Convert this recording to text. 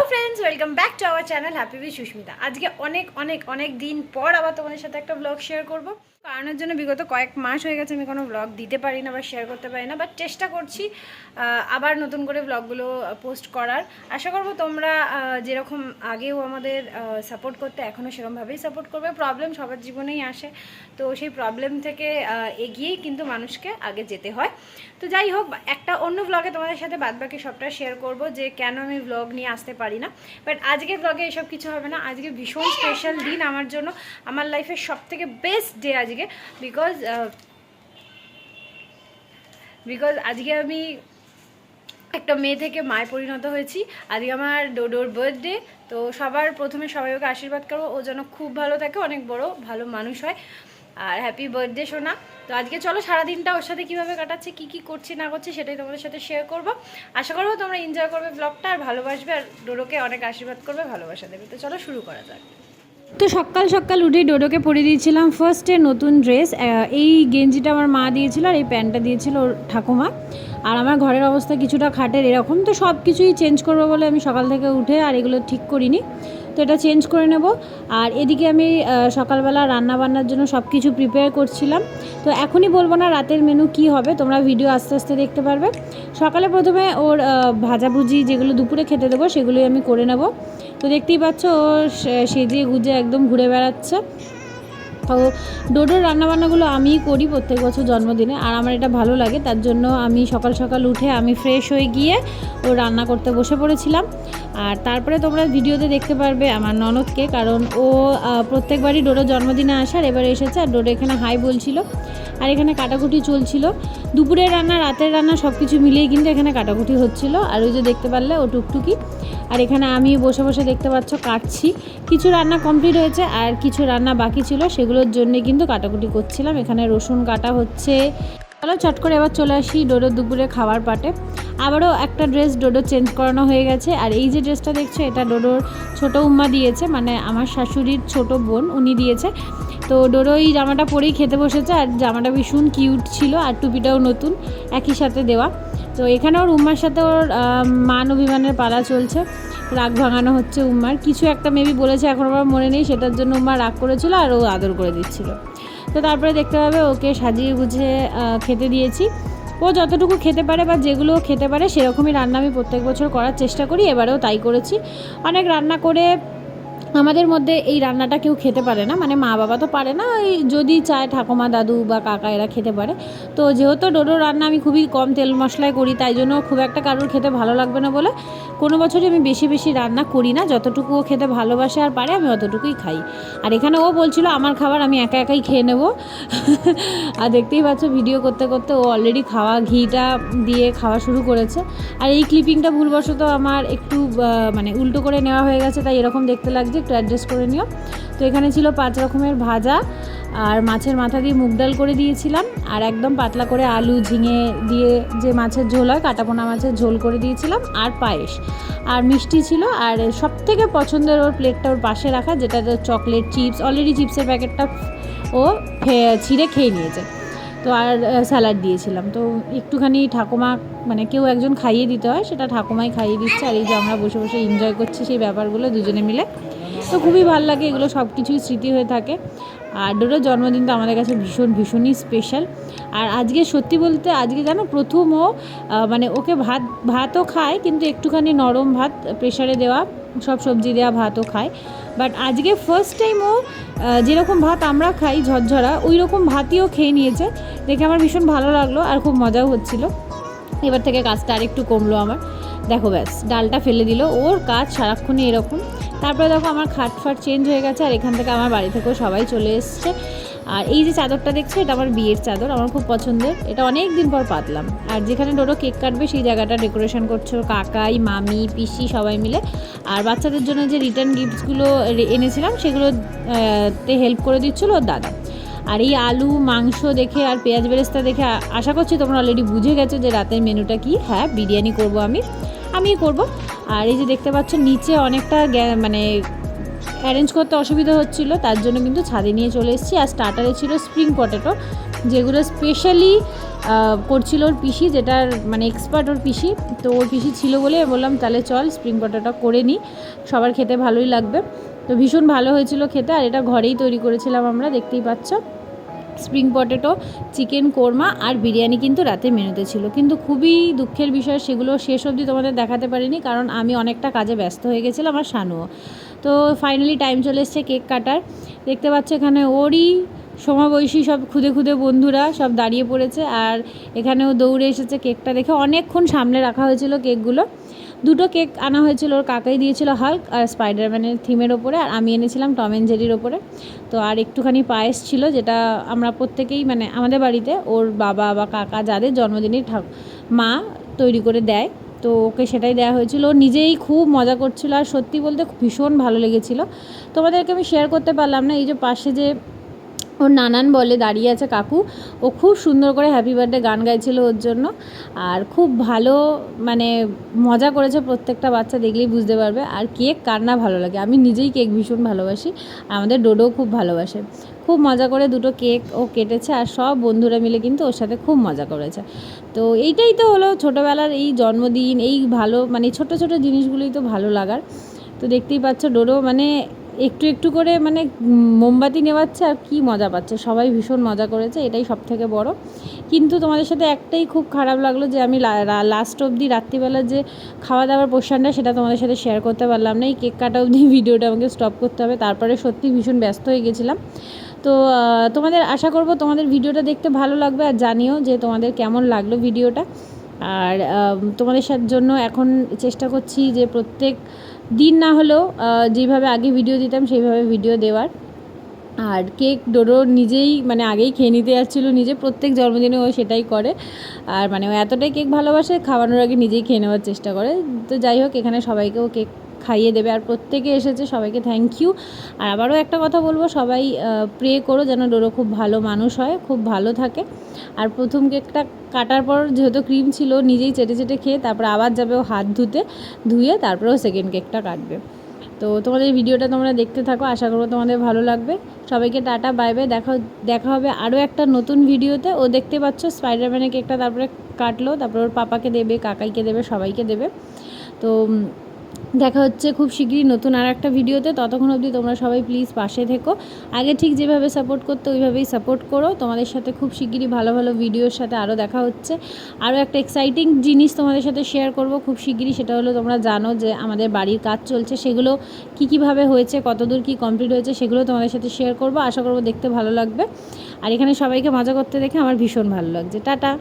Friends welcome back to our channel happy with Sushmita. आज के अनेक दिन पर आबार तुम्हारे साथे एक ब्लग शेयर करब। কারণের জন্য বিগত কয়েক মাস হয়ে গেছে আমি কোনো ব্লগ দিতে পারি না বা শেয়ার করতে পারি না, বাট চেষ্টা করছি আবার নতুন করে ব্লগগুলো পোস্ট করার। আশা করব তোমরা যেরকম আগেও আমাদের সাপোর্ট করতে এখনও সেরকমভাবেই সাপোর্ট করবে। প্রবলেম সবার জীবনেই আসে, তো সেই প্রবলেম থেকে এগিয়েই কিন্তু মানুষকে আগে যেতে হয়। তো যাই হোক, একটা অন্য ব্লগে তোমাদের সাথে বাদবাকি সবটা শেয়ার করব যে কেন আমি ব্লগ নিয়ে আসতে পারি না। বাট আজকের ব্লগে এসব কিছু হবে না। আজকে ভীষণ স্পেশাল দিন আমার জন্য, আমার লাইফের সবথেকে বেস্ট ডে আজকে। বিকজ আজকে আমি একটা মেয়ে থেকে মায়ে পরিণত হয়েছি। আজকে আমার ডোডোর বার্থডে, তো সবার প্রথমে সবাই ওকে আশীর্বাদ করবো, ও যেন খুব ভালো থাকে, অনেক বড় ভালো মানুষ হয়। আর হ্যাপি বার্থডে সোনা। তো আজকে চলো সারাদিনটা ওর সাথে কীভাবে কাটাচ্ছে, কী করছি না করছি সেটাই তোমাদের সাথে শেয়ার করবো। আশা করবো তোমরা এনজয় করবে ব্লগটা, আর ভালোবাসবে, আর ডোডোকে অনেক আশীর্বাদ করবে, ভালোবাসা দেবে। তো চলো শুরু করা যাক। তো সকাল সকাল উঠে ডোডোকে পরিয়ে দিয়েছিলাম ফার্স্টে নতুন ড্রেস। এই গেঞ্জিটা আমার মা দিয়েছিল, আর এই প্যান্টটা দিয়েছিল ওর ঠাকুমা। আর আমার ঘরের অবস্থা কিছুটা খাটের এরকম, তো সব কিছুই চেঞ্জ করবো বলে আমি সকাল থেকে উঠে আর এগুলো ঠিক করিনি, তো এটা চেঞ্জ করে নেব। আর এদিকে আমি সকালবেলা রান্না বান্নার জন্য সব কিছু প্রিপেয়ার করছিলাম। তো এখনই বলবো না রাতের মেনু কি হবে, তোমরা ভিডিও আস্তে আস্তে দেখতে পারবে। সকালে প্রথমে ওর ভাজাভুজি যেগুলো দুপুরে খেতে দেবো সেগুলোই আমি করে নেব। তো দেখতেই পাচ্ছ ও সেজে গুজে একদম ঘুরে বেড়াচ্ছে। তো ডোডোর রান্নাবান্নাগুলো আমিই করি প্রত্যেক বছর জন্মদিনে, আর আমার এটা ভালো লাগে। তার জন্য আমি সকাল সকাল উঠে আমি ফ্রেশ হয়ে গিয়ে ও রান্না করতে বসে পড়েছিলাম। আর তারপরে তোমরা ভিডিওতে দেখতে পারবে আমার ননদকে, কারণ ও প্রত্যেকবারই ডোডোর জন্মদিনে আসার এবারে এসেছে। আর ডোডো এখানে হাই বলছিল, আর এখানে কাটাকুটি চলছিল। দুপুরের রান্না রাতের রান্না সব কিছু মিলিয়ে কিন্তু এখানে কাটাকুটি হচ্ছিল। আর ওই যে দেখতে পারলে ও টুকটুকি। আর এখানে আমি বসে বসে দেখতে পাচ্ছ কাটছি। কিছু রান্না কমপ্লিট হয়েছে আর কিছু রান্না বাকি ছিল, সেগুলোর জন্যে কিন্তু কাটাকুটি করছিলাম। এখানে রসুন কাটা হচ্ছে। চলো চট করে এবার চলে আসি ডোডোর দুপুরে খাবার পাটে। আবারও একটা ড্রেস ডোডো চেঞ্জ করানো হয়ে গেছে। আর এই যে ড্রেসটা দেখছো এটা ডোডোর ছোটো উম্মা দিয়েছে, মানে আমার শাশুড়ির ছোট বোন উনি দিয়েছে। তো ডোডো এই জামাটা পরেই খেতে বসেছে, আর জামাটা ভীষণ কিউট ছিল, আর টুপিটাও নতুন একই সাথে দেওয়া। তো এখানে ওর উম্মার সাথে ওর মান অভিমানের পালা চলছে, রাগ ভাঙানো হচ্ছে উম্মার। কিছু একটা মেবি বলেছে, এখন আমার মনে নেই, সেটার জন্য উম্মা রাগ করেছিল আর ও আদর করে দিচ্ছিল। তো তারপরে দেখতে পাবে ওকে সাজিয়ে গুছিয়ে খেতে দিয়েছি। ও যতটুকু খেতে পারে বা যেগুলো খেতে পারে সেরকমই রান্না আমি প্রত্যেক বছর করার চেষ্টা করি, এবারেও তাই করেছি। অনেক রান্না করে আমাদের মধ্যে এই রান্নাটা কেউ খেতে পারে না, মানে মা বাবা তো পারে না, ওই যদি চায় ঠাকুমা দাদু বা কাকা এরা খেতে পারে। তো যেহেতু ডোডোর রান্না আমি খুবই কম তেল মশলায় করি, তাই জন্য খুব একটা কারোর খেতে ভালো লাগবে না বলে কোনো বছরই আমি বেশি রান্না করি না। যতটুকু ও খেতে ভালোবাসে আর পারে আমি অতটুকুই খাই। আর এখানে ও বলছিল আমার খাবার আমি একাই খেয়ে নেব। আর দেখতেই পাচ্ছ ভিডিও করতে করতে ও অলরেডি ঘিটা দিয়ে খাওয়া শুরু করেছে। আর এই ক্লিপিংটা ভুলবশত আমার একটু মানে উল্টো করে নেওয়া হয়ে গেছে, তাই এরকম দেখতে লাগছে, একটু অ্যাডজাস্ট করে নিও। তো এখানে ছিল 5 রকমের ভাজা, আর মাছের মাথা দিয়ে মুগ ডাল করে দিয়েছিলাম, আর একদম পাতলা করে আলু ঝিঙে দিয়ে যে মাছের ঝোল হয় কাটাপোনা মাছের ঝোল করে দিয়েছিলাম, আর পায়েস, আর মিষ্টি ছিল। আর সবথেকে পছন্দের ওর প্লেটটা ওর পাশে রাখা, যেটা চকলেট চিপস, অলরেডি চিপসের প্যাকেটটা ও ছিঁড়ে খেয়ে নিয়েছে। তো আর স্যালাড দিয়েছিলাম। তো একটুখানি ঠাকুমা, মানে কেউ একজন খাইয়ে দিতে হয়, সেটা ঠাকুমাই খাইয়ে দিচ্ছে। আর এই যে আমরা বসে বসে এনজয় করছি সেই ব্যাপারগুলো দুজনে মিলে, তো খুবই ভালো লাগে। এগুলো সব কিছুই স্মৃতি হয়ে থাকে। আর ডোডোর জন্মদিন তো আমাদের কাছে ভীষণই স্পেশাল। আর আজকে সত্যি বলতে আজকে জানো প্রথম ও মানে ওকে ভাতও খায়, কিন্তু একটুখানি নরম ভাত প্রেশারে দেওয়া সব সবজি দেওয়া ভাতও খায়। বাট আজকে ফার্স্ট টাইম ও যেরকম ভাত আমরা খাই ঝরঝরা, ওই রকম ভাতইও খেয়ে নিয়েছে। দেখে আমার ভীষণ ভালো লাগলো, আর খুব মজাও হচ্ছিলো। এবার থেকে কাজটা আরেকটু কমলো আমার। দেখো ব্যাস ডালটা ফেলে দিল, ওর কাজ সারাক্ষণই এরকম। তারপরে দেখো আমার খাটফাট চেঞ্জ হয়ে গেছে, আর এখান থেকে আমার বাড়ি থেকেও সবাই চলে এসছে। আর এই যে চাদরটা দেখছো এটা আমার বিয়ের চাদর, আমার খুব পছন্দের, এটা অনেক দিন পর পাতলাম। আর যেখানে ডোডো কেক কাটবে সেই জায়গাটা ডেকোরেশন করছো কাকাই, মামি, পিসি সবাই মিলে। আর বাচ্চাদের জন্য যে রিটার্ন গিফটসগুলো এনেছিলাম সেগুলোতে হেল্প করে দিচ্ছিলো ওর দাদা। আর এই আলু মাংস দেখে আর পেঁয়াজ বেরেস্তা দেখে আশা করছি তোমরা অলরেডি বুঝে গেছো যে রাতের মেনুটা কি। হ্যাঁ, বিরিয়ানি করব আমি করব। আর এই যে দেখতে পাচ্ছ নিচে অনেকটা মানে অ্যারেঞ্জ করতে অসুবিধা হচ্ছিল, তার জন্য কিন্তু ছাদে নিয়ে চলে এসেছি। আর স্টার্টারে ছিল স্প্রিং পটেটো, যেগুলো স্পেশালি করছিল ওর পিসি, যেটার মানে এক্সপার্ট ওর পিসি। তো ওর পিসি ছিল বলে বললাম তাহলে চল স্প্রিং পটেটোটা করে নিই, সবার খেতে ভালোই লাগবে। তো ভীষণ ভালো হয়েছিল খেতে, আর এটা ঘরেই তৈরি করেছিলাম আমরা, দেখতেই পাচ্ছ। স্প্রিং পটেটো, চিকেন কোরমা আর বিরিয়ানি কিন্তু রাতে মেনুতে ছিল, কিন্তু খুবই দুঃখের বিষয় সেগুলো শেষ অবধি তোমাদের দেখাতে পারিনি, কারণ আমি অনেকটা কাজে ব্যস্ত হয়ে গেছিলাম আর শানুও। তো ফাইনালি টাইম চলে এসছে কেক কাটার। দেখতে পাচ্ছ এখানে ওরই সমাবয়সী সব খুদে খুদে বন্ধুরা সব দাঁড়িয়ে পড়েছে, আর এখানেও দৌড়ে এসেছে কেকটা দেখে। অনেকক্ষণ সামনে রাখা হয়েছিল কেকগুলো। দুটো কেক আনা হয়েছিল, ওর কাকাই দিয়েছিল হাল্ক আর স্পাইডারম্যানের থিমের ওপরে, আর আমি এনেছিলাম টম অ্যান্ড জেরির ওপরে। তো আর একটুখানি পায়েস ছিল, যেটা আমরা প্রত্যেকেই মানে আমাদের বাড়িতে ওর বাবা বা কাকা যাদের জন্মদিনের মা তৈরি করে দেয়, তো ওকে সেটাই দেওয়া হয়েছিল। ও নিজেই খুব মজা করছিল, আর সত্যি বলতে ভীষণ ভালো লেগেছিলো। তোমাদেরকে আমি শেয়ার করতে পারলাম না, এই যে পাশে যে ওর নানান বলে দাঁড়িয়ে আছে কাকু, ও খুব সুন্দর করে হ্যাপি বার্থডে গান গাইছিল ওর জন্য, আর খুব ভালো মানে মজা করেছে। প্রত্যেকটা বাচ্চা দেখলেই বুঝতে পারবে। আর কেক কার না ভালো লাগে, আমি নিজেই কেক ভীষণ ভালোবাসি, আর আমাদের ডোডোও খুব ভালোবাসে। খুব মজা করে দুটো কেক ও কেটেছে, আর সব বন্ধুরা মিলে কিন্তু ওর সাথে খুব মজা করেছে। তো এইটাই তো হলো ছোটোবেলার এই জন্মদিন, এই ভালো মানে ছোটো ছোটো জিনিসগুলোই তো ভালো লাগার। তো দেখতেই পাচ্ছ ডোডো মানে একটু একটু করে মানে মোমবাতি নেওয়াচ্ছে আর কি মজা পাচ্ছে। সবাই ভীষণ মজা করেছে, এটাই সব থেকে বড়। কিন্তু তোমাদের সাথে একটাই খুব খারাপ লাগলো যে আমি লাস্ট অবধি রাত্রিবেলা যে খাওয়া দাওয়ার পোর্শনটা সেটা তোমাদের সাথে শেয়ার করতে পারলাম না। এই কেক কাটা অবধি ভিডিওটা আমাকে স্টপ করতে হবে, তারপরে সত্যি ভীষণ ব্যস্ত হয়ে গেছিলাম। তো তোমাদের আশা করব তোমাদের ভিডিওটা দেখতে ভালো লাগবে, আর জানিও যে তোমাদের কেমন লাগলো ভিডিওটা। আর তোমাদের জন্য এখন চেষ্টা করছি যে প্রত্যেক দিন না হলেও যেভাবে আগে ভিডিও দিতাম সেইভাবে ভিডিও দেওয়ার। আর কেক ডোডো নিজেই মানে আগেই খেয়ে নিতে যাচ্ছিলো নিজে, প্রত্যেক জন্মদিনে ও সেটাই করে। আর মানে ও এতটাই কেক ভালোবাসে, খাওয়ানোর আগে নিজেই খেয়ে নেওয়ার চেষ্টা করে। তো যাই হোক, এখানে সবাইকেও কেক খাইয়ে দেবে, আর প্রত্যেকে এসেছে, সবাইকে থ্যাংক ইউ। আর আবারও একটা কথা বলবো, সবাই প্রে করো যেন ডোডো খুব ভালো মানুষ হয়, খুব ভালো থাকে। আর প্রথম কেকটা কাটার পর যেহেতু ক্রিম ছিল, নিজেই চেটে চেটে খেয়ে তারপর আবার যাবে ও হাত ধুয়ে তারপরেও সেকেন্ড কেকটা কাটবে। তো তোমাদের ভিডিওটা তোমরা দেখতে থাকো, আশা করবো তোমাদের ভালো লাগবে। সবাইকে টাটা, বাই বাই, দেখা হবে আরও একটা নতুন ভিডিওতে। ও দেখতে পাচ্ছ স্পাইডারম্যানের কেকটা তারপরে কাটলো, তারপর ওর পাপাকে দেবে, কাকাইকে দেবে, সবাইকে দেবে। তো দেখা হচ্ছে খুব শীঘ্রই নতুন আর একটা ভিডিওতে। ততক্ষণ অবধি তোমরা সবাই প্লিজ পাশে থেকো, আগে ঠিক যেভাবে সাপোর্ট করতে ওইভাবেই সাপোর্ট করো। তোমাদের সাথে খুব শীঘ্রই ভালো ভালো ভিডিওর সাথে আরও দেখা হচ্ছে। আরও একটা এক্সাইটিং জিনিস তোমাদের সাথে শেয়ার করব খুব শীঘ্রই, সেটা হলো তোমরা জানো যে আমাদের বাড়ির কাজ চলছে, সেগুলো কীভাবে হয়েছে, কতদূর কী কমপ্লিট হয়েছে সেগুলো তোমাদের সাথে শেয়ার করব। আশা করব দেখতে ভালো লাগবে। আর এখানে সবাইকে মজা করতে দেখে আমার ভীষণ ভালো লাগছে। টাটা।